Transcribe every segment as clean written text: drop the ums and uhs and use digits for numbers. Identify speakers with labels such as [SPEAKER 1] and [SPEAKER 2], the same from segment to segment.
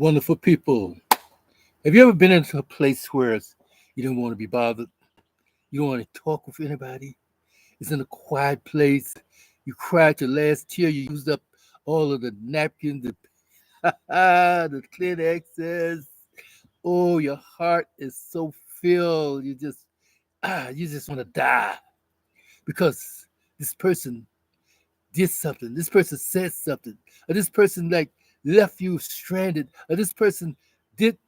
[SPEAKER 1] Wonderful people. Have you ever been into a place where you don't want to be bothered? You don't want to talk with anybody? It's in a quiet place. You cried your last tear. You used up all of the napkins, the Kleenexes. Oh, your heart is so filled. You just want to die because this person did something. This person said something. Or this person like left you stranded. Or this person did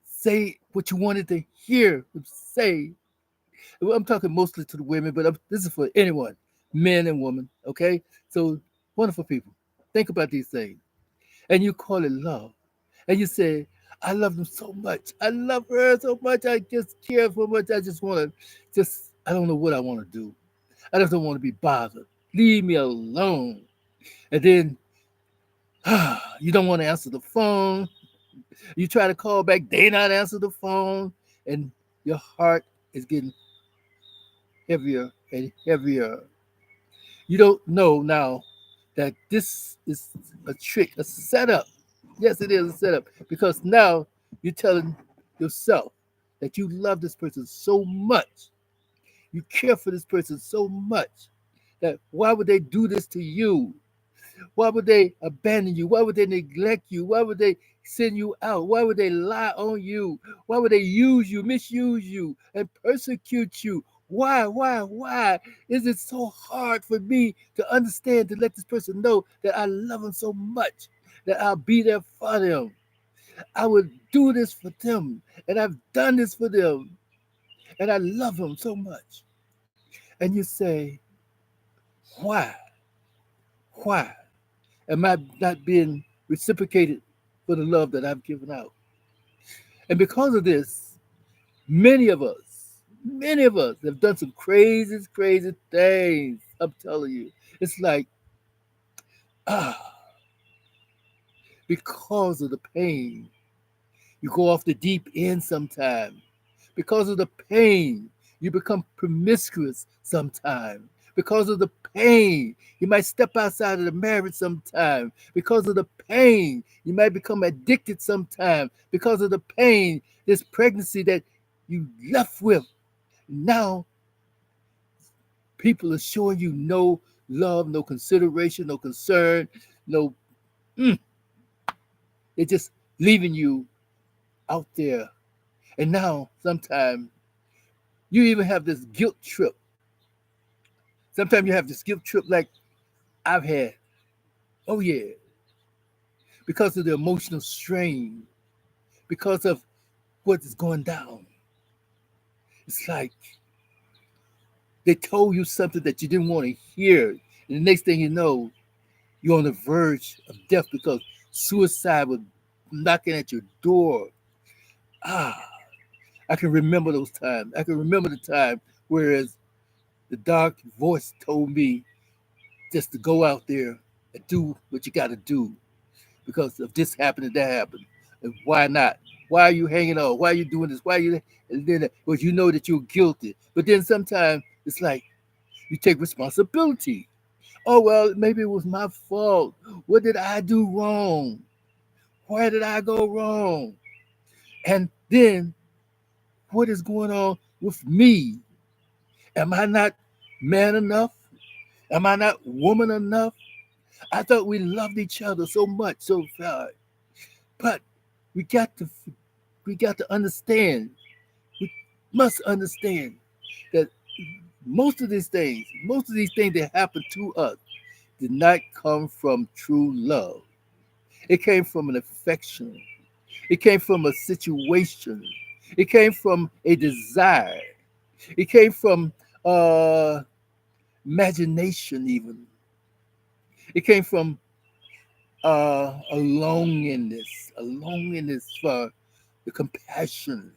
[SPEAKER 1] say what you wanted to hear them say. Well, I'm talking mostly to the women, but this is for anyone, men and women. Okay, so wonderful people. Think about these things, and you call it love, and you say, "I love them so much. I love her so much. I just care so much. I just want to, just I don't know what I want to do. I just don't want to be bothered. Leave me alone." And then you don't want to answer the phone. You try to call back, they not answer the phone, and your heart is getting heavier and heavier. You don't know now that this is a trick, a setup. Yes, it is a setup because now you're telling yourself that you love this person so much, you care for this person so much that why would they do this to you? Why would they abandon you? Why would they neglect you? Why would they send you out? Why would they lie on you? Why would they use you, misuse you, and persecute you? Why is it so hard for me to understand, to let this person know that I love them so much, that I'll be there for them? I would do this for them, and I've done this for them, and I love them so much. And you say, why? Why am I not being reciprocated for the love that I've given out? And because of this, many of us have done some crazy, crazy things. I'm telling you. It's like, ah, because of the pain, you go off the deep end sometime. Because of the pain, you become promiscuous sometime. Because of the pain, you might step outside of the marriage sometime. Because of the pain, you might become addicted sometime. Because of the pain, this pregnancy that you left with. Now, people are showing you no love, no consideration, no concern, no, mm, they're just leaving you out there. And now, sometimes, you even have this guilt trip. Sometimes you have this guilt trip like I've had. Oh, yeah. Because of the emotional strain, because of what is going down. It's like they told you something that you didn't want to hear. And the next thing you know, you're on the verge of death because suicide was knocking at your door. Ah, I can remember those times. I can remember the time whereas the dark voice told me just to go out there and do what you got to do because of this happened and that happened. And why not? Why are you hanging on? Why are you doing this? Why are you? And then, because you know that you're guilty. But then sometimes it's like you take responsibility. Oh, well, maybe it was my fault. What did I do wrong? Where did I go wrong? And then what is going on with me? Am I not man enough? Am I not woman enough? I thought we loved each other so much, so far. But we got to we got to understand. We must understand that most of these things that happen to us did not come from true love. It came from an affection. It came from a situation. It came from a desire. It came from uh, imagination, even. It came from a longingness for the compassion.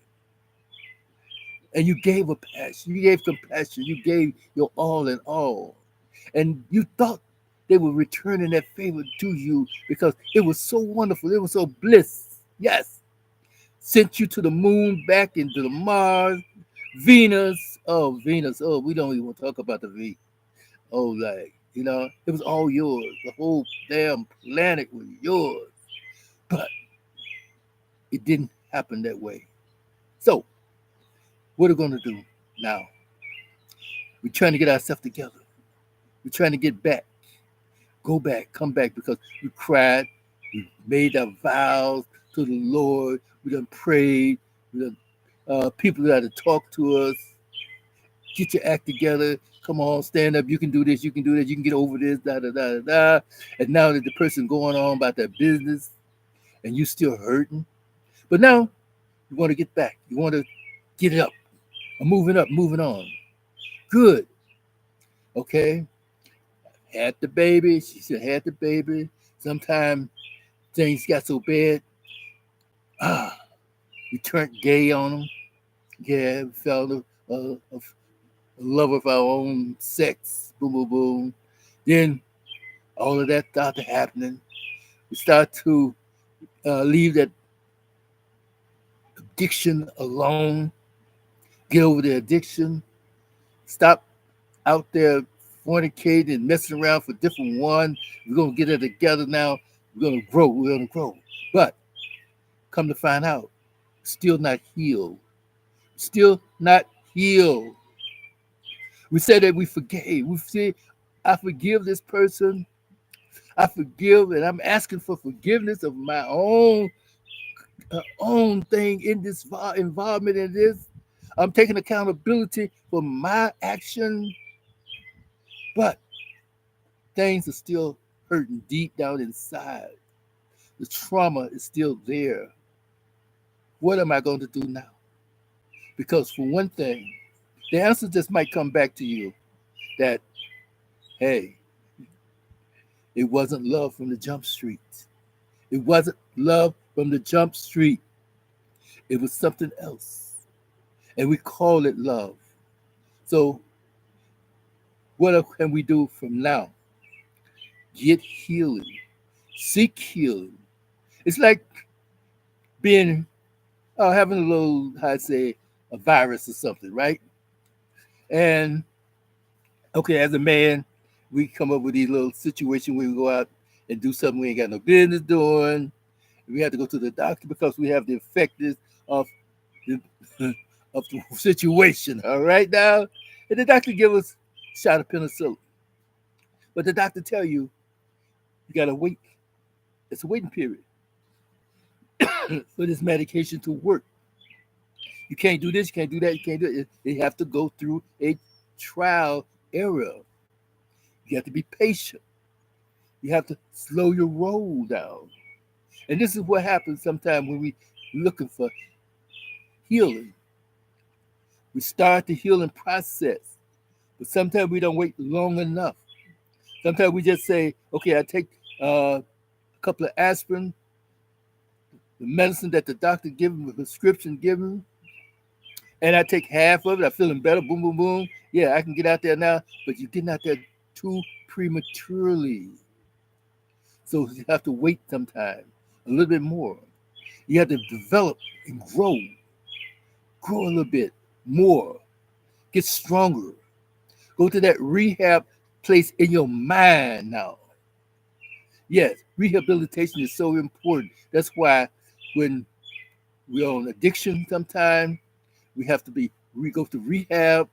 [SPEAKER 1] And you gave a passion, you gave compassion, you gave your all in all. And you thought they were returning that favor to you because it was so wonderful, it was so bliss. Yes, sent you to the moon, back into the Mars, Venus. Oh, Venus. Oh, we don't even talk about the V. Oh, like, it was all yours. The whole damn planet was yours. But It didn't happen that way. So, what are we going to do now? We're trying to get ourselves together. We're trying to get back, go back, come back because we cried, we made our vows to the Lord, we done prayed, we done, people that to talk to us, get your act together. Come on, stand up. You can do this. You can do that. You can get over this. Da da da da. Da. And now that the person going on about their business, and you still hurting, but now you want to get back. You want to get it up. I'm moving up, moving on. Good. Okay. Had the baby. She said had the baby. Sometimes things got so bad. Ah, we turned gay on them. Yeah, we felt a love of our own sex. Boom, boom, boom. Then all of that started happening. We start to leave that addiction alone. Get over the addiction. Stop out there fornicating and messing around for different ones. We're gonna get it together now. We're gonna grow. We're gonna grow. But come to find out, still not healed. Still not healed. We said that we forgave. We said, I forgive this person. I forgive, and I'm asking for forgiveness of my own thing in this involvement in this. I'm taking accountability for my action, but things are still hurting deep down inside. The trauma is still there. What am I going to do now? Because for one thing, the answer just might come back to you that, hey, it wasn't love from the jump street. It wasn't love from the jump street. It was something else. And we call it love. So what can we do from now? Get healing. Seek healing. It's like being having a little, how I say, a virus or something, right? And okay, as a man, we come up with these little situations where we go out and do something we ain't got no business doing. We have to go to the doctor because we have the effectiveness of the of the situation. All right now, and the doctor give us a shot of penicillin, but the doctor tell you gotta wait. It's a waiting period for this medication to work. You can't do this, you can't do that, you can't do it. They have to go through a trial error. You have to be patient. You have to slow your roll down. And this is what happens sometimes when we looking for healing. We start the healing process, but sometimes we don't wait long enough. Sometimes we just say, okay, I take a couple of aspirin, the medicine that the doctor given, the prescription given, and I take half of it. I'm feeling better. Boom, boom, boom. Yeah, I can get out there now, but you're getting out there too prematurely. So you have to wait sometime, a little bit more. You have to develop and grow a little bit more, get stronger. Go to that rehab place in your mind now. Yes, rehabilitation is so important. That's why when we're on addiction sometime, we have to we go to rehab.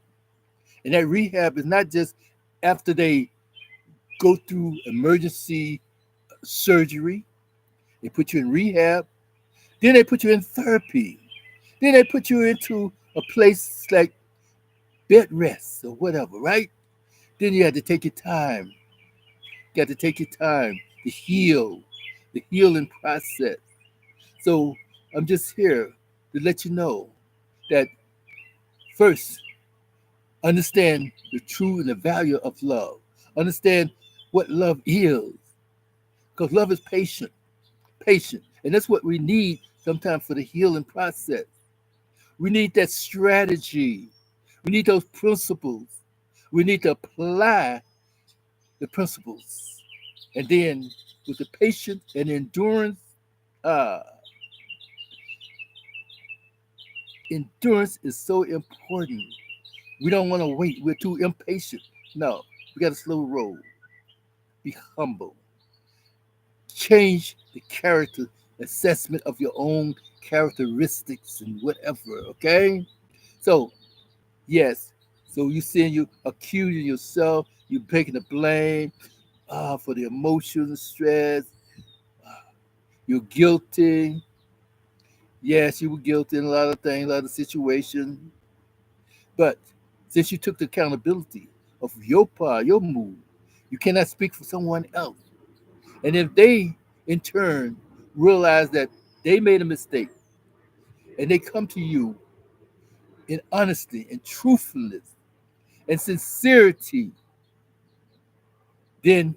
[SPEAKER 1] And that rehab is not just after they go through emergency surgery, they put you in rehab, then they put you in therapy. Then they put you into a place like bed rest or whatever, right? Then you have to take your time. You got to take your time to heal, the healing process. So I'm just here to let you know that first, understand the true and the value of love. Understand what love is. Because love is patient. And that's what we need sometimes for the healing process. We need that strategy. We need those principles. We need to apply the principles. And then with the patience and endurance, uh, endurance is so important. We don't want to wait. We're too impatient. No, we got to slow roll. Be humble. Change the character assessment of your own characteristics and whatever, okay? So, yes. So you seeing you accusing yourself, you taking the blame for the emotions and stress. You're guilty. Yes, you were guilty in a lot of things, a lot of situations. But since you took the accountability of your part, your move, you cannot speak for someone else. And if they, in turn, realize that they made a mistake and they come to you in honesty and truthfulness and sincerity, then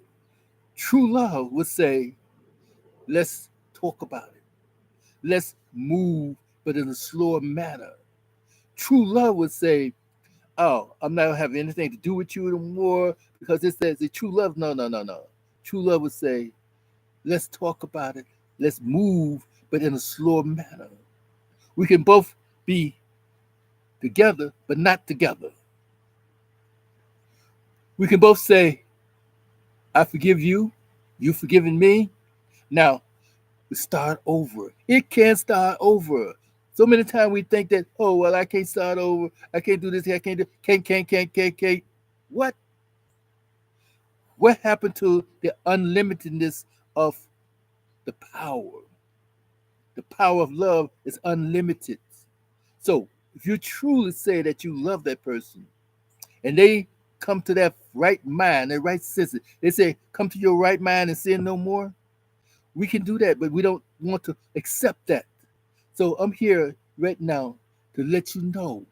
[SPEAKER 1] true love would say, let's talk about it. Let's move, but in a slower manner. True love would say, oh, I'm not gonna have anything to do with you anymore because it says the true love. No, no, no, no. True love would say, let's talk about it. Let's move, but in a slower manner. We can both be together, but not together. We can both say, I forgive you, you forgiven me. Now we start over. It can start over. So many times we think that, oh well, I can't start over. I can't do this. I can't do. Can't. What? What happened to the unlimitedness of the power? The power of love is unlimited. So if you truly say that you love that person, and they come to that right mind, that right senses, they say, "Come to your right mind and sin no more." We can do that, but we don't want to accept that. So I'm here right now to let you know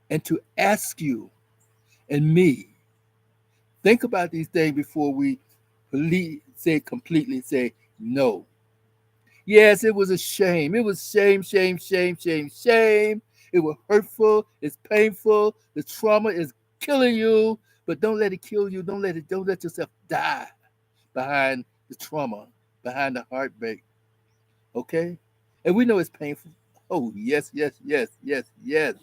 [SPEAKER 1] and to ask you and me, think about these things before we say completely say no. Yes, it was a shame. It was shame, shame, shame, shame, shame. It was hurtful. It's painful. The trauma is killing you. But don't let it kill you. Don't let yourself die behind the trauma, behind the heartbreak. Okay? And we know it's painful. Oh, yes, yes, yes, yes, yes.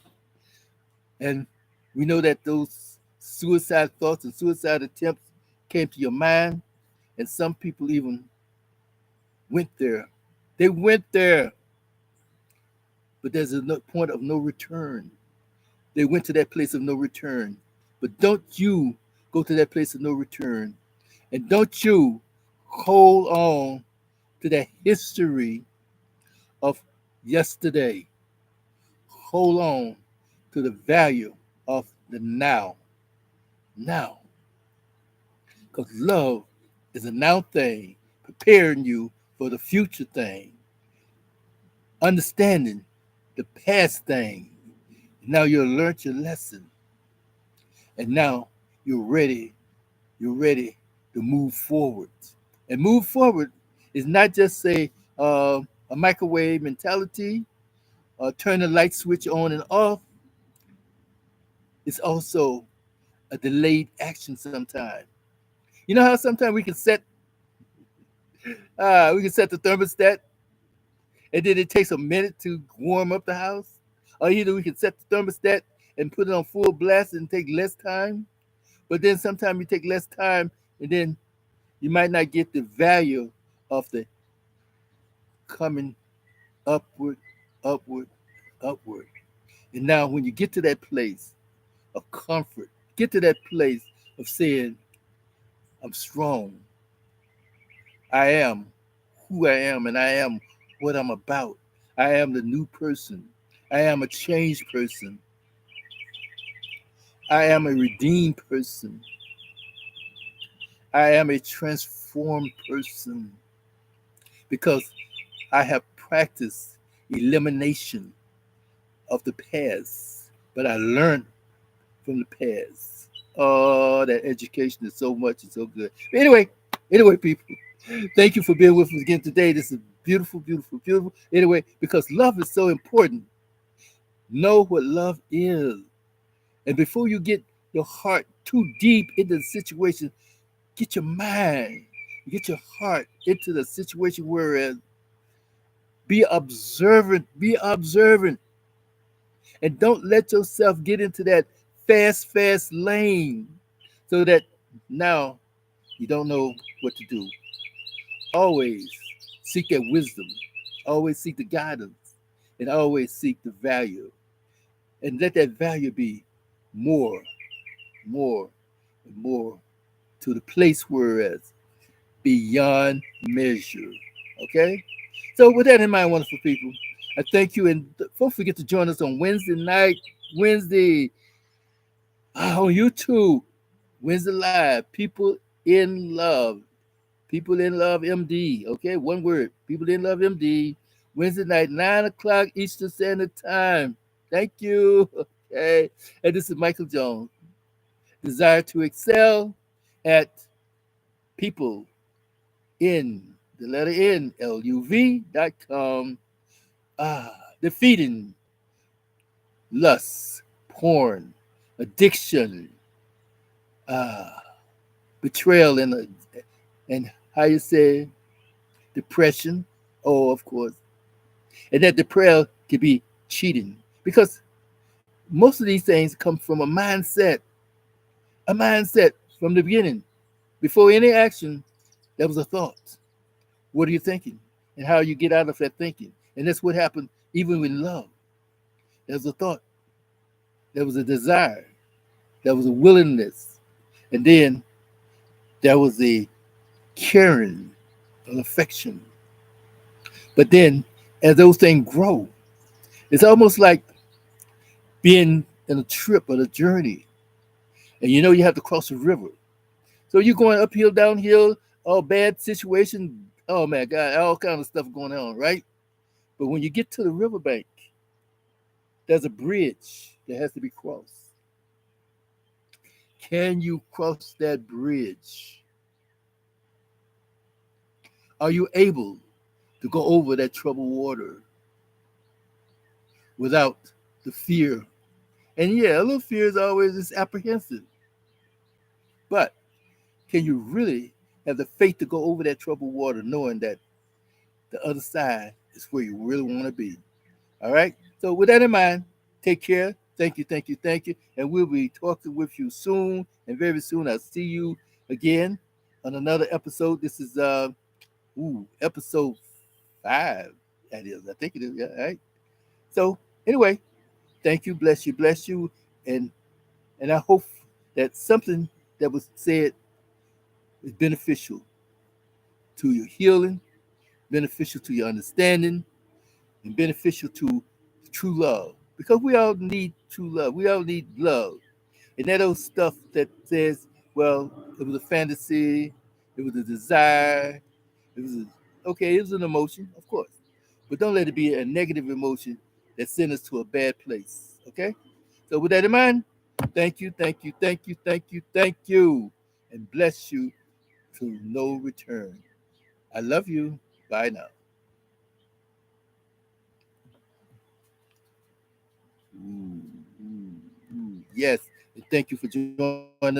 [SPEAKER 1] And we know that those suicide thoughts and suicide attempts came to your mind, and some people even went there. They went there, but there's a point of no return. They went to that place of no return. But don't you go to that place of no return. And don't you hold on to that history of yesterday. Hold on to the value of the now. Now. Because love is a now thing, preparing you for the future thing, understanding the past thing. Now you've learned your lesson, and now you're ready. You're ready to move forward. And move forward is not just a microwave mentality, turn the light switch on and off. It's also a delayed action sometimes. You know how sometimes we can set the thermostat, and then it takes a minute to warm up the house. Or either we can set the thermostat and put it on full blast and take less time. But then sometimes you take less time, and then you might not get the value of the coming upward, upward, upward. And now when you get to that place of comfort, get to that place of saying, I'm strong. I am who I am, and I am what I'm about. I am the new person. I am a changed person. I am a redeemed person. I am a transformed person because I have practiced elimination of the past, but I learned from the past. Oh, that education is so much and so good. But anyway, people, thank you for being with us again today. This is beautiful, beautiful, beautiful. Anyway, because love is so important, know what love is. And before you get your heart too deep into the situation, get your mind, get your heart into the situation where be observant, and don't let yourself get into that fast lane so that now you don't know what to do. Always seek that wisdom. Always seek the guidance and always seek the value. And let that value be more, more, and more to the place where it's beyond measure. Okay? So with that in mind, wonderful people, I thank you and don't forget to join us on Wednesday night, Wednesday on YouTube, Wednesday Live, People in Love. People in Love MD. Okay, one word. People in Love MD. Wednesday night, 9 o'clock Eastern Standard Time. Thank you. Okay. And this is Michael Jones. Desire to excel at people in the letter N LUV.com. Defeating lust, porn, addiction, ah, betrayal, and how you say depression. Oh, of course. And that betrayal could be cheating because most of these things come from a mindset from the beginning. Before any action, there was a thought. What are you thinking? And how you get out of that thinking. And that's what happened even with love. There was a thought, there was a desire, there was a willingness, and then there was a caring, an affection. But then as those things grow, it's almost like being in a trip or a journey. And you know you have to cross a river. So you're going uphill, downhill, all bad situation. Oh my God, all kind of stuff going on, right? But when you get to the riverbank, there's a bridge that has to be crossed. Can you cross that bridge? Are you able to go over that troubled water without the fear? And yeah, a little fear is always this apprehensive. But can you really have the faith to go over that troubled water knowing that the other side is where you really want to be? All right. So with that in mind, take care. Thank you, thank you, thank you. And we'll be talking with you soon. And very soon I'll see you again on another episode. This is episode 5. That is. I think it is. Yeah, all right. So anyway, thank you, bless you, and I hope that something that was said is beneficial to your healing, beneficial to your understanding, and beneficial to true love. Because we all need true love. We all need love. And that old stuff that says, well, it was a fantasy, it was a desire, it was okay, it was an emotion, of course. But don't let it be a negative emotion that sends us to a bad place. Okay? So with that in mind, thank you, thank you, thank you, thank you, thank you. And bless you to no return. I love you. Bye now. Ooh, ooh, ooh. Yes. And thank you for joining us